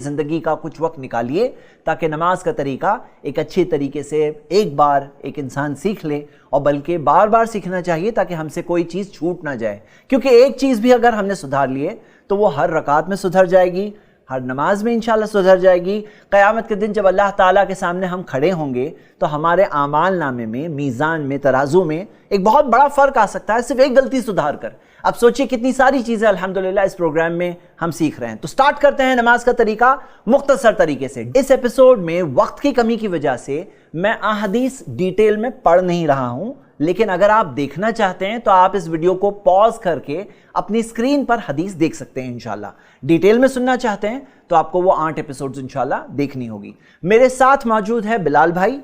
ज़िंदगी का कुछ वक्त निकालिए ताकि नमाज का तरीका एक अच्छे तरीके से एक बार एक इंसान सीख ले, और बल्कि बार बार सीखना चाहिए ताकि हमसे कोई चीज़ छूट ना जाए। क्योंकि एक चीज़ भी अगर हमने सुधार लिए तो वो हर रकात में सुधर जाएगी, हर नमाज में इंशाल्लाह सुधर जाएगी। क़यामत के दिन जब अल्लाह ताला के सामने हम खड़े होंगे तो हमारे आमाल नामे में, मीज़ान में, तराजू में एक बहुत बड़ा फ़र्क आ सकता है सिर्फ एक गलती सुधार कर। अब सोचिए कितनी सारी चीज़ें अल्हम्दुलिल्लाह इस प्रोग्राम में हम सीख रहे हैं। तो स्टार्ट करते हैं नमाज का तरीका मुख्तसर तरीके से। इस एपिसोड में वक्त की कमी की वजह से मैं अहादीस डिटेल में पढ़ नहीं रहा हूं, लेकिन अगर आप देखना चाहते हैं तो आप इस वीडियो को पॉज करके अपनी स्क्रीन पर हदीस देख सकते हैं इंशाल्लाह। डिटेल में सुनना चाहते हैं तो आपको वो 8 एपिसोड्स इंशाल्लाह देखनी होगी। मेरे साथ मौजूद है बिलाल भाई।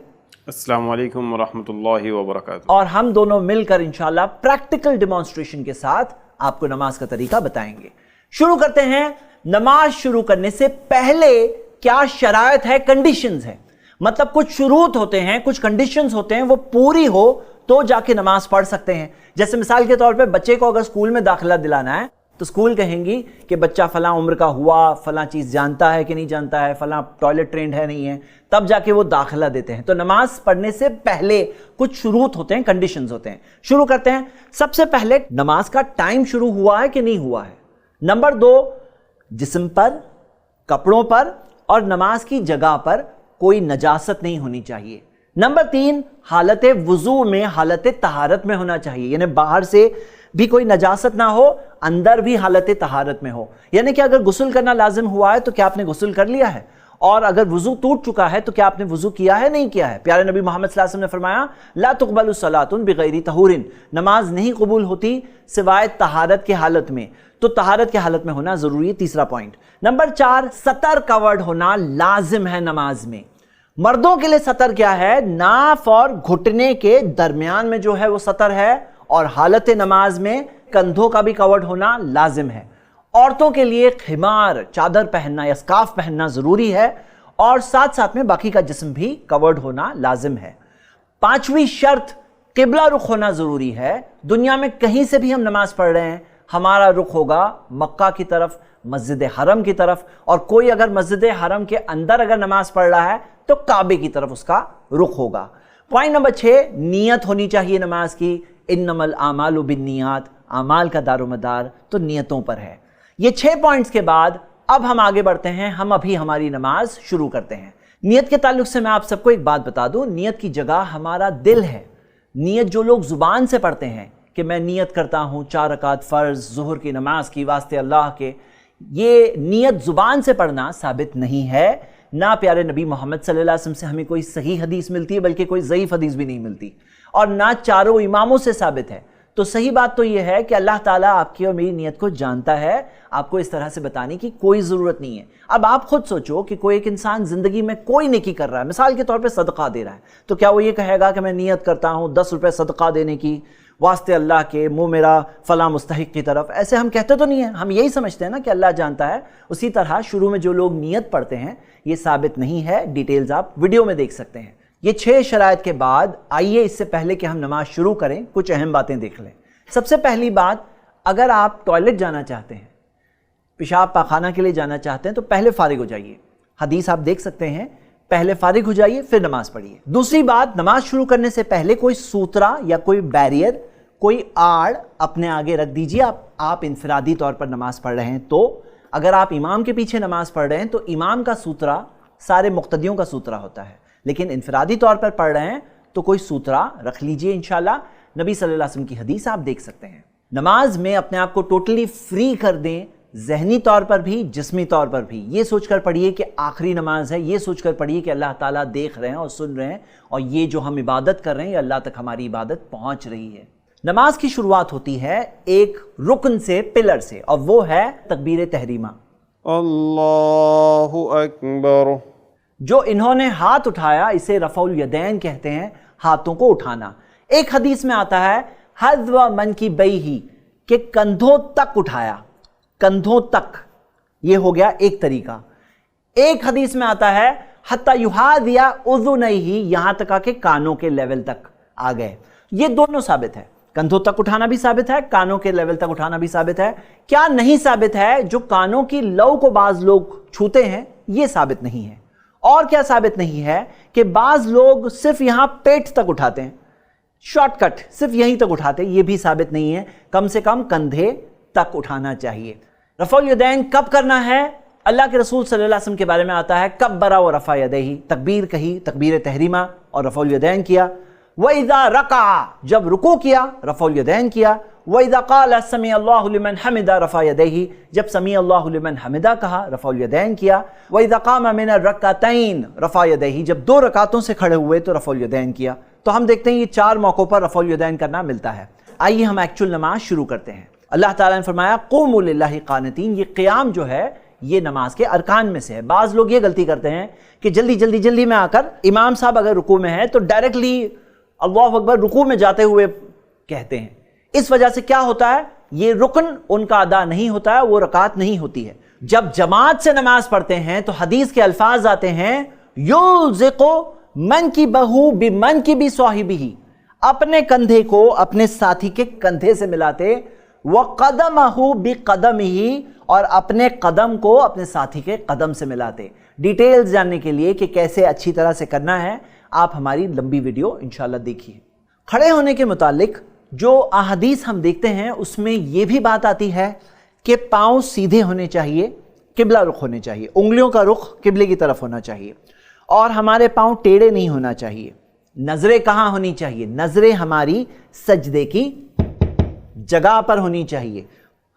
अस्सलाम वालेकुम वरहमतुल्लाहि वबरकातुहू। और हम दोनों मिलकर इंशाल्लाह प्रैक्टिकल डेमोन्स्ट्रेशन के साथ आपको नमाज का तरीका बताएंगे। शुरू करते हैं। नमाज शुरू करने से पहले क्या शरायत है, कंडीशंस है, मतलब कुछ शुरूत होते हैं, कुछ कंडीशंस होते हैं, वो पूरी हो तो जाके नमाज पढ़ सकते हैं। जैसे मिसाल के तौर पे बच्चे को अगर स्कूल में दाखिला दिलाना है तो स्कूल कहेंगी कि बच्चा फलां उम्र का हुआ, फलां चीज़ जानता है कि नहीं जानता है, फलां टॉयलेट ट्रेंड है नहीं है, तब जाके वो दाखिला देते हैं। तो नमाज पढ़ने से पहले कुछ शुरूत होते हैं, कंडीशंस होते हैं। शुरू करते हैं। सबसे पहले नमाज का टाइम शुरू हुआ है कि नहीं हुआ है। नंबर 2, जिस्म पर, कपड़ों पर और नमाज की जगह पर कोई नजासत नहीं होनी चाहिए। नंबर 3, हालत वुजू में, हालत तहारत में होना चाहिए, यानी बाहर से भी कोई नजासत ना हो, अंदर भी हालत तहारत में हो। यानी कि अगर गुस्ल करना लाजिम हुआ है तो क्या आपने गुस्ल कर लिया है, और अगर वुजू टूट चुका है तो क्या आपने वुजू किया है, नहीं किया है। प्यारे नबी मोहम्मद सल्लल्लाहु अलैहि वसल्लम ने फरमाया ला तुक़बलु सलातुन बिगैरि तहूरिन, नमाज नहीं कबूल होती सिवाय तहारत की हालत में। तो तहारत की हालत में होना जरूरी है। तीसरा पॉइंट। नंबर 4, सतर कवर्ड होना लाजिम है नमाज में। मर्दों के लिए सतर क्या है, नाफ और घुटने के दरमियान में जो है वो सतर है, और हालत नमाज में कंधों का भी कवर्ड होना लाजिम है। औरतों के लिए खिमार, चादर पहनना या स्कार्फ पहनना जरूरी है, और साथ साथ में बाकी का जिस्म भी कवर्ड होना लाजिम है। 5वीं शर्त, किबला रुख होना जरूरी है। दुनिया में कहीं से भी हम नमाज पढ़ रहे हैं, हमारा रुख होगा मक्का की तरफ, मस्जिद हरम की तरफ, और कोई अगर मस्जिद हरम के अंदर अगर नमाज पढ़ रहा है तो काबे की तरफ उसका रुख होगा। पॉइंट नंबर 6, नियत होनी चाहिए नमाज की। इन्नमल आमालु बिन्नियात, आमाल का दारोमदार तो नियतों पर है। ये 6 पॉइंट्स के बाद अब हम आगे बढ़ते हैं। हम अभी हमारी नमाज शुरू करते हैं। नियत के ताल्लुक से मैं आप सबको एक बात बता दूं, नियत की जगह हमारा दिल है। नियत जो लोग जुबान से पढ़ते हैं कि मैं नियत करता हूं 4 रकात फ़र्ज ज़ुहर की नमाज की वास्ते अल्लाह के, ये नियत जुबान से पढ़ना साबित नहीं है। ना प्यारे नबी मोहम्मद सल्लल्लाहु अलैहि वसल्लम से हमें कोई सही हदीस मिलती है, बल्कि कोई ज़ईफ़ हदीस भी नहीं मिलती, और ना चारों इमामों से साबित है। तो सही बात तो यह है कि अल्लाह ताला आपकी और मेरी नियत को जानता है, आपको इस तरह से बताने की कोई ज़रूरत नहीं है। अब आप खुद सोचो कि कोई एक इंसान ज़िंदगी में कोई नेकी कर रहा है, मिसाल के तौर पे सदका दे रहा है, तो क्या वो ये कहेगा कि मैं नियत करता हूँ 10 रुपये सदका देने की वास्ते अल्लाह के, मुँह मेरा फ़लाँ मुस्तहिक की तरफ? ऐसे हम कहते तो नहीं है, हम यही समझते हैं ना कि अल्लाह जानता है। उसी तरह शुरू में जो लोग नियत पढ़ते हैं ये साबित नहीं है। डिटेल्स आप वीडियो में देख सकते हैं। ये 6 शराइत के बाद आइए, इससे पहले कि हम नमाज शुरू करें, कुछ अहम बातें देख लें। सबसे पहली बात, अगर आप टॉयलेट जाना चाहते हैं, पेशाब पाखाना के लिए जाना चाहते हैं, तो पहले फारिग हो जाइए। हदीस आप देख सकते हैं, पहले फारिग हो जाइए फिर नमाज पढ़िए। दूसरी बात, नमाज शुरू करने से पहले कोई सूतरा या कोई बैरियर, कोई आड़ अपने आगे रख दीजिए। आप इंफरादी तौर पर नमाज पढ़ रहे हैं तो, अगर आप इमाम के पीछे नमाज पढ़ रहे हैं तो इमाम का सूतरा सारे मुक्तदियों का सूतरा होता है, लेकिन इंफरादी तौर पर पढ़ रहे हैं तो कोई सूतरा रख लीजिए इंशाल्लाह। नबी सल्लल्लाहु अलैहि वसल्लम की हदीस आप देख सकते हैं। नमाज में अपने आप को टोटली फ्री कर दें, ज़हनी तौर पर भी, जिस्मी तौर पर भी। ये सोचकर पढ़िए कि आखिरी नमाज है, ये सोचकर पढ़िए कि अल्लाह ताला देख रहे हैं और सुन रहे हैं, और ये जो हम इबादत कर रहे हैं ये अल्लाह तक हमारी इबादत पहुंच रही है। नमाज की शुरुआत होती है एक रुकन से, पिलर से, और वो है तकबीर तहरीमा, अल्लाहु अकबर। जो इन्होंने हाथ उठाया इसे रफ़उल यदैन कहते हैं, हाथों को उठाना। एक हदीस में आता है हज़्व मनकिबैहि, के कंधों तक उठाया, कंधों तक, ये हो गया एक तरीका। एक हदीस में आता है हत्ता युहादिया उज़ुनैहि, यहां तक आके कानों के लेवल तक आ गए। ये दोनों साबित है, कंधों तक उठाना भी साबित है, कानों के लेवल तक उठाना भी साबित है। क्या नहीं साबित है? जो कानों की लौ को बाज लोग छूते हैं یہ ثابت نہیں ہے۔ اور کیا ثابت نہیں ہے کہ بعض لوگ صرف یہاں پیٹ تک اٹھاتے ہیں، شارٹ کٹ صرف یہیں تک اٹھاتے ہیں، یہ بھی ثابت نہیں ہے، کم سے کم کندھے تک اٹھانا چاہیے۔ رفع الیدین کب کرنا ہے؟ اللہ کے رسول صلی اللہ علیہ وسلم کے بارے میں آتا ہے کبر و رفع یدیہ، تکبیر کہی، تکبیر تحریمہ اور رفع الیدین کیا۔ وَإِذَا رَكَعَ، جب رکوع کیا رفع الیدین کیا۔ وَإِذَا قَالَ سَمِعَ اللَّهُ لِمَنْ حَمِدَ رَفَعَ يَدَيْهِ، جب سمیع اللہ لمن حمدہ کہا رفع الیدین کیا۔ وَإِذَا قَامَ مِنَ الرَّكْعَتَيْنِ رَفَعَ يَدَيْهِ، جب دو رکعتوں سے کھڑے ہوئے تو رفع الیدین کیا۔ تو ہم دیکھتے ہیں یہ چار موقعوں پر رفع الیدین کرنا ملتا ہے۔ آئیے ہم ایکچوئل نماز شروع کرتے ہیں۔ اللہ تعالیٰ نے فرمایا قوموا للہ قانتین، یہ قیام جو ہے یہ نماز کے ارکان میں سے ہے۔ بعض لوگ یہ غلطی کرتے ہیں کہ جلدی میں آ کر امام صاحب اگر رکوع میں ہے تو ڈائریکٹلی اللہ اکبر رکوع میں جاتے ہوئے کہتے ہیں۔ اس وجہ سے کیا ہوتا ہے، یہ رکن ان کا ادا نہیں ہوتا ہے، وہ رکعت نہیں ہوتی ہے۔ جب جماعت سے نماز پڑھتے ہیں تو حدیث کے الفاظ آتے ہیں یلزق منکبہ بمنکب صاحبہ، اپنے کندھے کو اپنے ساتھی کے کندھے سے ملاتے، وقدمہ بقدمہ، اور اپنے قدم کو اپنے ساتھی کے قدم سے ملاتے۔ ڈیٹیلز جاننے کے لیے کہ کیسے اچھی طرح سے کرنا ہے آپ ہماری لمبی ویڈیو انشاءاللہ دیکھیے۔ کھڑے ہونے کے متعلق جو احادیث ہم دیکھتے ہیں اس میں یہ بھی بات آتی ہے کہ پاؤں سیدھے ہونے چاہیے، قبلہ رخ ہونے چاہیے، انگلیوں کا رخ قبلے کی طرف ہونا چاہیے، اور ہمارے پاؤں ٹیڑھے نہیں ہونا چاہیے۔ نظریں کہاں ہونی چاہیے؟ نظریں ہماری سجدے کی جگہ پر ہونی چاہیے۔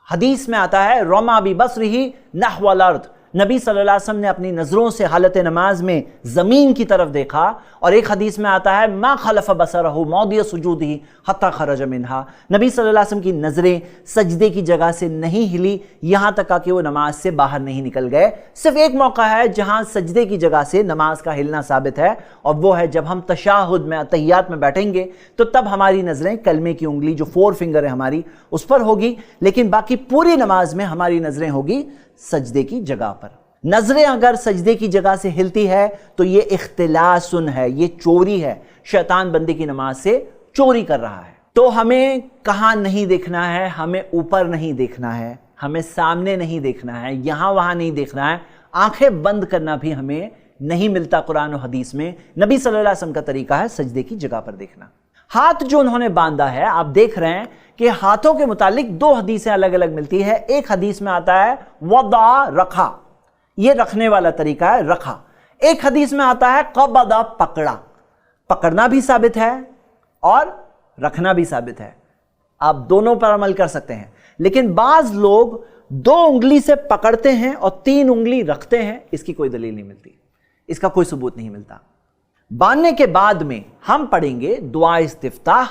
حدیث میں آتا ہے رما ببصرہ نحو الارض، نبی صلی اللہ علیہ وسلم نے اپنی نظروں سے حالت نماز میں زمین کی طرف دیکھا، اور ایک حدیث میں آتا ہے ما خلف بصرہ موضع سجودہ حتی خرج منہا، نبی صلی اللہ علیہ وسلم کی نظریں سجدے کی جگہ سے نہیں ہلی یہاں تک کہ وہ نماز سے باہر نہیں نکل گئے۔ صرف ایک موقع ہے جہاں سجدے کی جگہ سے نماز کا ہلنا ثابت ہے، اور وہ ہے جب ہم تشہد میں تحیات میں بیٹھیں گے تو تب ہماری نظریں کلمے کی انگلی جو 4 فنگر ہے ہماری اس پر ہوگی، لیکن باقی پوری نماز میں ہماری نظریں ہوگی سجدے کی جگہ پر۔ نظریں اگر سجدے کی جگہ سے ہلتی ہے تو یہ اختلاس ہے، یہ چوری ہے، شیطان بندے کی نماز سے چوری کر رہا ہے۔ تو ہمیں کہاں نہیں دیکھنا ہے؟ ہمیں اوپر نہیں دیکھنا ہے، ہمیں سامنے نہیں دیکھنا ہے، یہاں وہاں نہیں دیکھنا ہے، آنکھیں بند کرنا بھی ہمیں نہیں ملتا قرآن و حدیث میں۔ نبی صلی اللہ علیہ وسلم کا طریقہ ہے سجدے کی جگہ پر دیکھنا۔ ہاتھ جو انہوں نے باندھا ہے، آپ دیکھ رہے ہیں کہ ہاتھوں کے متعلق 2 حدیثیں الگ الگ ملتی ہے۔ ایک حدیث میں آتا ہے وضع رکھا، یہ رکھنے والا طریقہ ہے رکھا۔ ایک حدیث میں آتا ہے قبضہ، پکڑا، پکڑنا بھی ثابت ہے اور رکھنا بھی ثابت ہے، آپ دونوں پر عمل کر سکتے ہیں۔ لیکن بعض لوگ 2 انگلی سے پکڑتے ہیں اور 3 انگلی رکھتے ہیں، اس کی کوئی دلیل نہیں ملتی، اس کا کوئی ثبوت نہیں ملتا۔ باندھنے کے بعد میں ہم پڑھیں گے دعا استفتاح،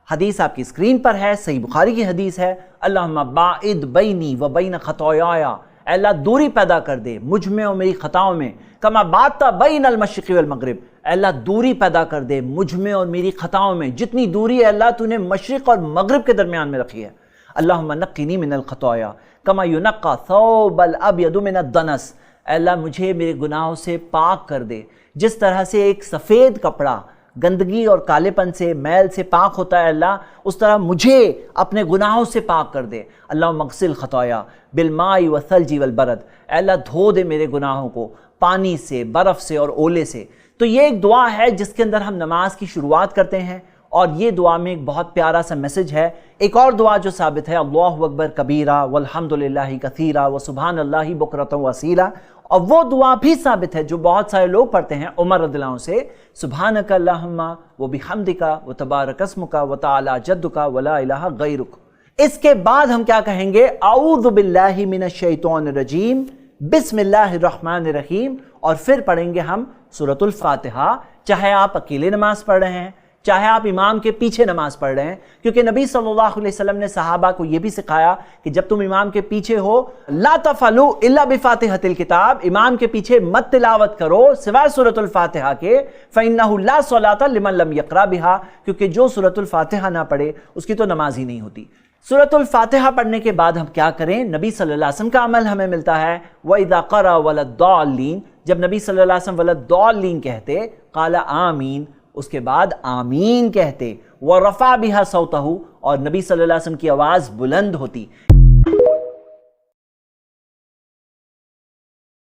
حدیث آپ کی اسکرین پر ہے، صحیح بخاری کی حدیث ہے، اللہم باعد بینی و بین خطایا، اے اللہ دوری پیدا کر دے مجھ میں اور میری خطاؤں میں، کما بات بین المشرق والمغرب، اے اللہ دوری پیدا کر دے مجھ میں اور میری خطاؤں میں، جتنی دوری ہے اللہ تو نے مشرق اور مغرب کے درمیان میں رکھی ہے۔ اللہم نقنی من الخطایا کما ینقی ثوب الابیض من الدنس، اے اللہ مجھے میرے گناہوں سے پاک کر دے، جس طرح سے ایک سفید کپڑا گندگی اور کالے پن سے میل سے پاک ہوتا ہے اللہ، اس طرح مجھے اپنے گناہوں سے پاک کر دے۔ اللہم اغسل خطایا بالماء والثلج والبرد، اے اللہ دھو دے میرے گناہوں کو پانی سے، برف سے اور اولے سے۔ تو یہ ایک دعا ہے جس کے اندر ہم نماز کی شروعات کرتے ہیں، اور یہ دعا میں ایک بہت پیارا سا میسج ہے۔ ایک اور دعا جو ثابت ہے اللہ اکبر کبیرہ والحمدللہ کثیرہ وسبحان اللہ بکرۃ واصیلہ، اور وہ دعا بھی ثابت ہے جو بہت سارے لوگ پڑھتے ہیں عمر رضی اللہ عنہ سے، سبحانک اللہم وبحمدک وتبارک اسمک وتعالی جدک ولا الہ غیرک۔ اس کے بعد ہم کیا کہیں گے؟ اعوذ باللہ من الشیطان الرجیم، بسم اللہ الرحمن الرحیم، اور پھر پڑھیں گے ہم سورۃ الفاتحہ، چاہے آپ اکیلے نماز پڑھ رہے ہیں چاہے آپ امام کے پیچھے نماز پڑھ رہے ہیں، کیونکہ نبی صلی اللہ علیہ وسلم نے صحابہ کو یہ بھی سکھایا کہ جب تم امام کے پیچھے ہو لا تفعلوا الا بفاتحۃ الکتاب، امام کے پیچھے مت تلاوت کرو سوائے سورۃ الفاتحہ کے، فإنہ لا صلاۃ لمن لم یقرأ بها، کیونکہ جو سورۃ الفاتحہ نہ پڑھے اس کی تو نماز ہی نہیں ہوتی۔ سورۃ الفاتحہ پڑھنے کے بعد ہم کیا کریں؟ نبی صلی اللہ علیہ وسلم کا عمل ہمیں ملتا ہے وَإِذَا قَرَأَ وَلَا الضَّالِّينَ، جب نبی صلی اللہ علیہ وسلم وَلَا الضَّالِّينَ کہتے قَالَ آمین، اس کے بعد آمین کہتے، وَرَفَعَ بِهَا صَوْتَهُ، اور نبی صلی اللہ علیہ وسلم کی آواز بلند ہوتی۔